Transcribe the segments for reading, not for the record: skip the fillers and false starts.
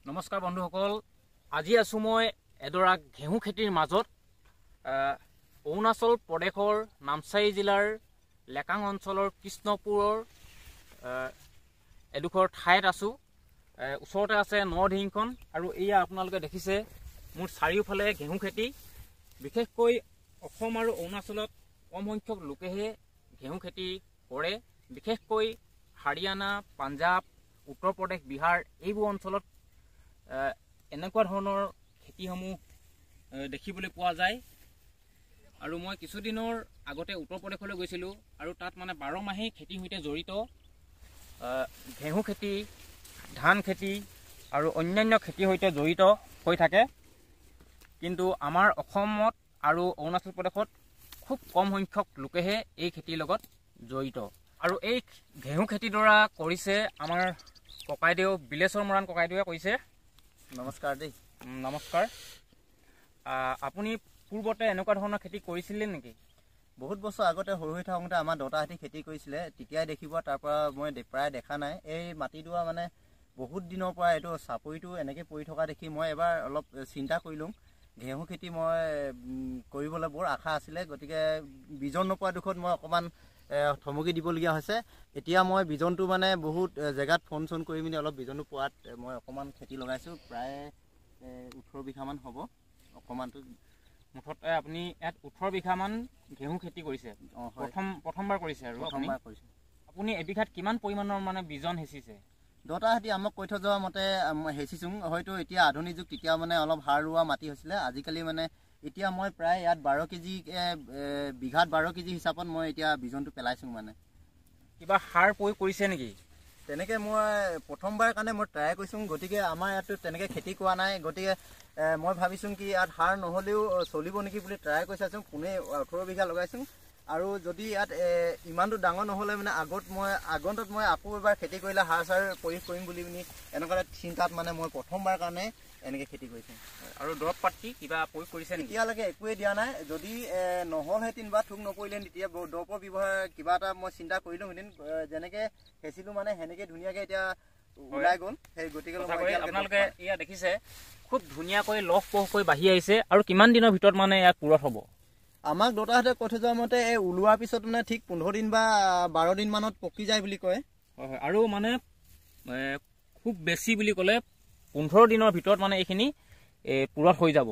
নমস্কাৰ বন্ধুসকল, আজি আছো মই এডৰা ঘেঁহু খেতিৰ মাজত। অৰুণাচল প্ৰদেশৰ নামচাই জিলাৰ লেকাং অঞ্চলৰ কৃষ্ণপুৰৰ এডোখৰ ঠাইত আছো। ওচৰতে আছে নৰধিংখন আৰু এয়া আপোনালোকে দেখিছে মোৰ চাৰিওফালে ঘেঁহু খেতি। বিশেষকৈ অসম আৰু অৰুণাচলত কম সংখ্যক লোকেহে ঘেঁহু খেতি কৰে। বিশেষকৈ হাৰিয়ানা, পাঞ্জাৱ, উত্তৰ প্ৰদেশ, বিহাৰ এইবোৰ অঞ্চলত এনেকুৱা ধৰণৰ খেতিসমূহ দেখিবলৈ পোৱা যায়। আৰু মই কিছুদিনৰ আগতে উত্তৰ প্ৰদেশলৈ গৈছিলোঁ আৰু তাত মানে 12 মাহেই খেতিৰ সৈতে জড়িত ঘেঁহু খেতি, ধান খেতি আৰু অন্যান্য খেতিৰ সৈতে জড়িত হৈ থাকে। কিন্তু আমাৰ অসমত আৰু অৰুণাচল প্ৰদেশত খুব কম সংখ্যক লোকেহে এই খেতিৰ লগত জড়িত। আৰু এই ঘেঁহু খেতিডৰা কৰিছে আমাৰ ককাইদেউ বিলেশ্বৰ মৰাণ ককাইদেউৱে কৰিছে। নমস্কাৰ দেই। নমস্কাৰ। আপুনি পূৰ্বতে এনেকুৱা ধৰণৰ খেতি কৰিছিলে নেকি? বহুত বছৰ আগতে সৰু হৈ থাকোঁতে আমাৰ দেউতাহঁতে খেতি কৰিছিলে, তেতিয়াই দেখিব। তাৰ পৰা মই প্ৰায় দেখা নাই। এই মাটিডৰা মানে বহুত দিনৰ পৰা এইটো চাপৰিটো এনেকৈ পৰি থকা দেখি মই এবাৰ অলপ চিন্তা কৰিলোঁ। ঘেঁহু খেতি মই কৰিবলৈ বৰ আশা আছিলে, গতিকে বিজন নোপোৱা দুখত মই অকণমান থমকি দিবলগীয়া হৈছে। এতিয়া মই বিজনটো মানে বহুত জেগাত ফোন চোন কৰি মেলি অলপ বিজনটো পোৱাত মই অকণমান খেতি লগাইছোঁ। প্ৰায় 18 বিঘামান হ'ব। অকণমানটো মুঠতে আপুনি ইয়াত 18 বিঘামান ঘেঁহু খেতি কৰিছে। প্ৰথমবাৰ কৰিছে আৰু প্ৰথমবাৰ কৰিছোঁ। আপুনি এবিঘাত কিমান পৰিমাণৰ মানে বিজন হেঁচিছে? দেউতাহঁতে আমাক কৈ থৈ যোৱা মতে হেঁচিছোঁ। হয়তো এতিয়া আধুনিক যুগ, তেতিয়া মানে অলপ সাৰ ৰোৱা মাটি হৈছিলে। আজিকালি মানে এতিয়া মই প্ৰায় ইয়াত 12 কেজি বিঘাত 12 কেজি হিচাপত মই এতিয়া বিজনটো পেলাইছোঁ। মানে কিবা সাৰ প্ৰয়োগ কৰিছে নেকি? তেনেকৈ মই প্ৰথমবাৰ কাৰণে মই ট্ৰাই কৰিছোঁ। গতিকে আমাৰ ইয়াতো তেনেকৈ খেতি কৰা নাই। গতিকে মই ভাবিছোঁ কি ইয়াত সাৰ নহ'লেও চলিব নেকি বুলি ট্ৰাই কৰি চাইছোঁ। পোনে 18 বিঘা লগাইছোঁ। আৰু যদি ইয়াত ইমানটো ডাঙৰ নহ'লে মানে আগন্তত মই আকৌ এবাৰ খেতি কৰিলে সাৰ চাৰ প্ৰয়োগ কৰিম বুলি এনেকুৱা চিন্তাত মানে মই প্ৰথমবাৰ কাৰণে এনেকৈ খেতি কৰিছোঁ। আৰু দৰৱ পাতি কিবা প্ৰয়োগ কৰিছে নেকি? এতিয়ালৈকে একোৱেই দিয়া নাই। যদি নহ'লহেঁতেন বা থোক নপৰিলেহেঁতেন তেতিয়া দৰৱৰ ব্যৱহাৰ কিবা এটা মই চিন্তা কৰিলোঁ হেঁতেন। যেনেকৈ হেঁচিলোঁ মানে সেনেকৈ ধুনীয়াকৈ এতিয়া ওলাই গ'ল। সেই গতিকে আপোনালোকে এয়া দেখিছে খুব ধুনীয়াকৈ লহপহকৈ বাঢ়ি আহিছে। আৰু কিমান দিনৰ ভিতৰত মানে ইয়াত পূৰঠ হ'ব? আমাক দেউতাহঁতে কৈ থৈ যোৱা মতে এই ওলোৱাৰ পিছত মানে ঠিক 15 দিন বা 12 দিনমানত পকি যায় বুলি কয়। হয়। আৰু মানে খুব বেছি বুলি ক'লে 15 দিনৰ ভিতৰত মানে এইখিনি পূৰঠ হৈ যাব।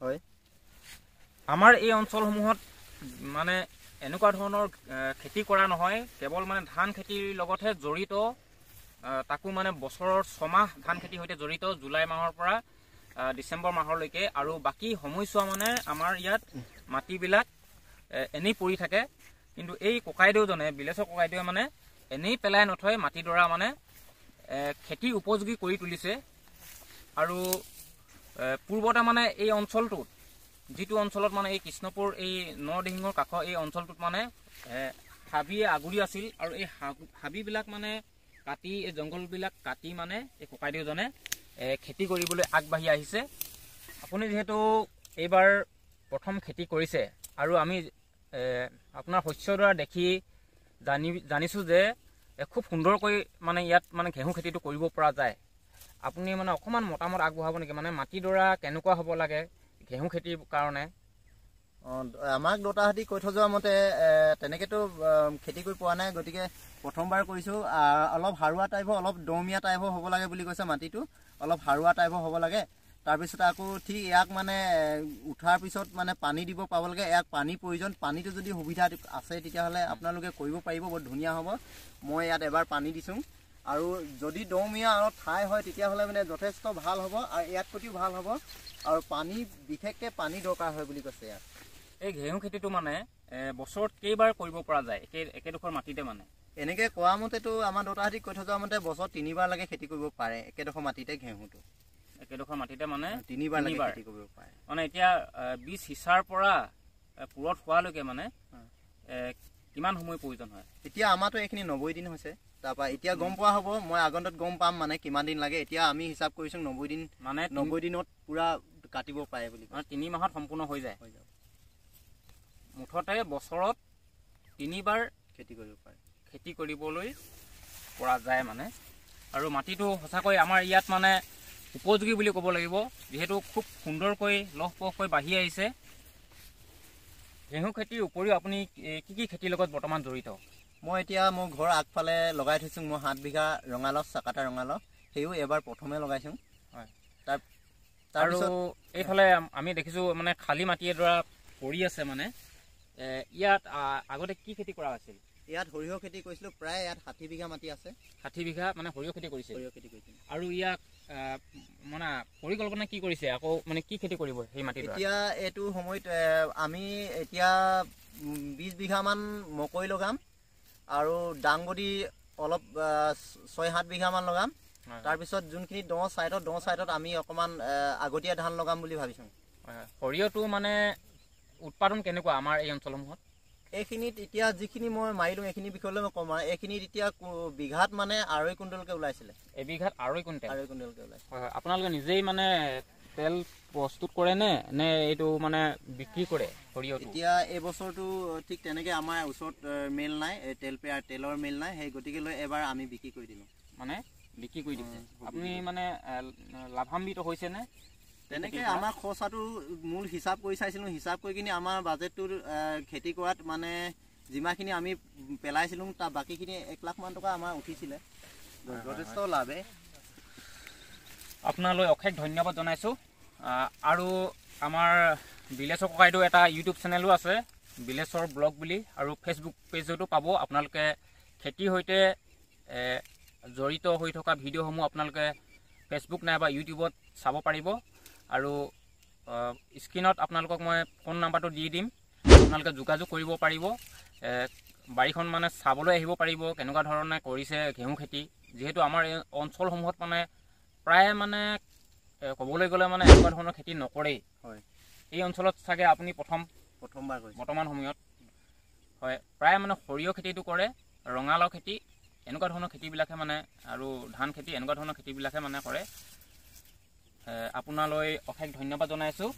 হয়। আমাৰ এই অঞ্চলসমূহত মানে এনেকুৱা ধৰণৰ খেতি কৰা নহয়। কেৱল মানে ধান খেতিৰ লগতহে জড়িত। তাকো মানে বছৰৰ 6 মাহ ধান খেতিৰ সৈতে জড়িত, জুলাই মাহৰ পৰা ডিচেম্বৰ মাহলৈকে। আৰু বাকী সময়ছোৱা মানে আমাৰ ইয়াত মাটিবিলাক এনেই পৰি থাকে। কিন্তু এই ককাইদেউজনে, বিলেশ্বৰ ককাইদেউৱে মানে এনেই পেলাই নথয়, মাটিডৰা মানে খেতিৰ উপযোগী কৰি তুলিছে। আৰু পূৰ্বতে মানে এই অঞ্চলটোত, যিটো অঞ্চলত মানে এই কৃষ্ণপুৰ এই নৰদিহিঙৰ কাষৰ এই অঞ্চলটোত মানে হাবিয়ে আগুৰি আছিল। আৰু এই হাবিবিলাক মানে কাটি, এই জংঘলবিলাক কাটি মানে এই ককাইদেউজনে খেতি কৰিবলৈ আগবাঢ়ি আহিছে। আপুনি যিহেতু এইবাৰ প্ৰথম খেতি কৰিছে আৰু আমি আপোনাৰ শস্যডৰা দেখি জানিছোঁ যে খুব সুন্দৰকৈ মানে ইয়াত মানে ঘেঁহু খেতিটো কৰিব পৰা যায়। আপুনি মানে অকণমান মতামত আগবঢ়াব নেকি? মানে মাটিডৰা কেনেকুৱা হ'ব লাগে ঘেঁহু খেতিৰ কাৰণে? আমাক দেউতাহঁতে কৈ থৈ যোৱা মতে তেনেকৈতো খেতি কৰি পোৱা নাই। গতিকে প্ৰথমবাৰ কৰিছোঁ। অলপ সাৰুৱা টাইপৰ, অলপ দমীয়া টাইপৰ হ'ব লাগে বুলি কৈছে। মাটিটো অলপ সাৰুৱা টাইপৰ হ'ব লাগে। তাৰপিছত আকৌ ঠিক ইয়াক মানে উঠাৰ পিছত মানে পানী দিব পাব লাগে। ইয়াক পানীৰ প্ৰয়োজন। পানীটো যদি সুবিধা আছে তেতিয়াহ'লে আপোনালোকে কৰিব পাৰিব, বৰ ধুনীয়া হ'ব। মই ইয়াত এবাৰ পানী দিছোঁ। আৰু যদি দমীয়া অলপ ঠাই হয় তেতিয়াহ'লে মানে যথেষ্ট ভাল হ'ব, আৰু ইয়াত প্ৰতিও ভাল হ'ব। আৰু পানী, বিশেষকৈ পানী দৰকাৰ হয় বুলি কৈছে ইয়াত। এই ঘেঁহু খেতিটো মানে বছৰত কেইবাৰ কৰিব পৰা যায় একেডোখৰ মাটিতে? মানে এনেকৈ কোৱা মতেতো আমাৰ দেউতাহঁতে কৈ থৈ যোৱা মতে বছৰত 3বাৰ লাগে খেতি কৰিব পাৰে একেডোখৰ মাটিতে। ঘেঁহুটো একেডোখৰ মাটিতে মানে 3বাৰ লাগে খেতি কৰিব পাৰে। মানে এতিয়া বীজ সিঁচাৰ পৰা পূৰঠ হোৱালৈকে মানে কিমান সময় প্ৰয়োজন হয়? এতিয়া আমাৰতো এইখিনি 90 দিন হৈছে। তাৰপৰা এতিয়া গম পোৱা হ'ব, মই আগন্তত গম পাম মানে কিমান দিন লাগে। এতিয়া আমি হিচাপ কৰিছোঁ 90 দিন, মানে 90 দিনত পূৰা কাটিব পাৰে বুলি। মানে 3 মাহত সম্পূৰ্ণ হৈ যায়। মুঠতে বছৰত 3বাৰ খেতি কৰিব পাৰে, খেতি কৰিবলৈ পৰা যায়। মানে আৰু মাটিটো সঁচাকৈ আমাৰ ইয়াত মানে উপযোগী বুলি ক'ব লাগিব, যিহেতু খুব সুন্দৰকৈ লহপহকৈ বাঢ়ি আহিছে। ঘেঁহু খেতিৰ উপৰিও আপুনি কি কি খেতিৰ লগত বৰ্তমান জড়িত? মই এতিয়া মোৰ ঘৰৰ আগফালে লগাই থৈছোঁ, মই 7 বিঘা ৰঙালাও, চাকাটা ৰঙালাও, সেইও এবাৰ প্ৰথমে লগাইছোঁ। হয়, তাৰপিছত এইফালে আমি দেখিছোঁ মানে খালী মাটি এডৰা পৰি আছে। মানে ইয়াত আগতে কি খেতি কৰা হৈছিল? ইয়াত সৰিয়হ খেতি কৰিছিলোঁ, প্ৰায় ইয়াত 60 বিঘা মাটি আছে। 60 বিঘা মানে সৰিয়হ খেতি কৰিছে? সৰিয়হ খেতি কৰিছিল। আৰু ইয়াক মানে পৰিকল্পনা কি কৰিছে, আকৌ মানে কি খেতি কৰিব সেই মাটিত? এতিয়া এইটো সময়ত আমি এতিয়া 20 বিঘামান মকই লগাম আৰু দাংবডি অলপ 6-7 বিঘামান লগাম। তাৰপিছত যোনখিনি দ চাইডত আমি অকণমান আগতীয়া ধান লগাম বুলি ভাবিছোঁ। সৰিয়হটো মানে উৎপাদন কেনেকুৱা আমাৰ এই অঞ্চলসমূহত? এইখিনিত এতিয়া যিখিনি মই মাৰিলোঁ এইখিনি বিষয়লৈ মই ক'ম। এইখিনিত এতিয়া বিঘাত মানে 2.5 কুইণ্টেলকৈ ওলাইছিলে। এবিঘাত 2.5 কুইণ্টেল? 2.5 কুইণ্টেলকৈ ওলাইছে। হয়, আপোনালোকে নিজেই মানে তেল প্ৰস্তুত কৰে নে এইটো মানে বিক্ৰী কৰে সৰিয়হটো? এতিয়া এই বছৰটো ঠিক তেনেকৈ আমাৰ ওচৰত মিল নাই, তেলৰ মিল নাই, সেই গতিকে লৈ এবাৰ আমি বিক্ৰী কৰি দিলোঁ। মানে বিক্ৰী কৰি দিছে আপুনি? মানে লাভান্বিত হৈছেনে? তেনেকৈ আমাৰ খৰচাটো মূল হিচাপ কৰি চাইছিলোঁ। হিচাপ কৰি কিনি আমাৰ বাজেটটো খেতি কৰাত মানে যিমানখিনি আমি পেলাইছিলোঁ তাৰ বাকীখিনি 1 লাখ মান টকা আমাৰ উঠিছিলে। যথেষ্ট লাভে। আপোনালৈ অশেষ ধন্যবাদ জনাইছোঁ। আৰু আমাৰ বিলেশ্বৰ ককাইদেউ এটা ইউটিউব চেনেলো আছে, বিলেশ্বৰ ব্লগ বুলি, আৰু ফেচবুক পেজতো পাব। আপোনালোকে খেতিৰ সৈতে জড়িত হৈ থকা ভিডিঅ'সমূহ আপোনালোকে ফেচবুক নাইবা ইউটিউবত চাব পাৰিব। আৰু স্ক্ৰীণত আপোনালোকক মই ফোন নাম্বাৰটো দি দিম, আপোনালোকে যোগাযোগ কৰিব পাৰিব। বাৰীখন মানে চাবলৈ আহিব পাৰিব কেনেকুৱা ধৰণে কৰিছে ঘেঁহু খেতি। যিহেতু আমাৰ এই অঞ্চলসমূহত মানে প্ৰায় মানে ক'বলৈ গ'লে মানে এনেকুৱা ধৰণৰ খেতি নকৰেই। হয়, এই অঞ্চলত চাগে আপুনি প্ৰথমবাৰ কৰিছে বৰ্তমান সময়ত। হয়, প্ৰায় মানে সৰিয়হ খেতিটো কৰে, ৰঙালাও খেতি, এনেকুৱা ধৰণৰ খেতিবিলাকে মানে, আৰু ধান খেতি, এনেকুৱা ধৰণৰ খেতিবিলাকে মানে কৰে। আপোনালৈ অশেষ ধন্যবাদ জনাইছোঁ।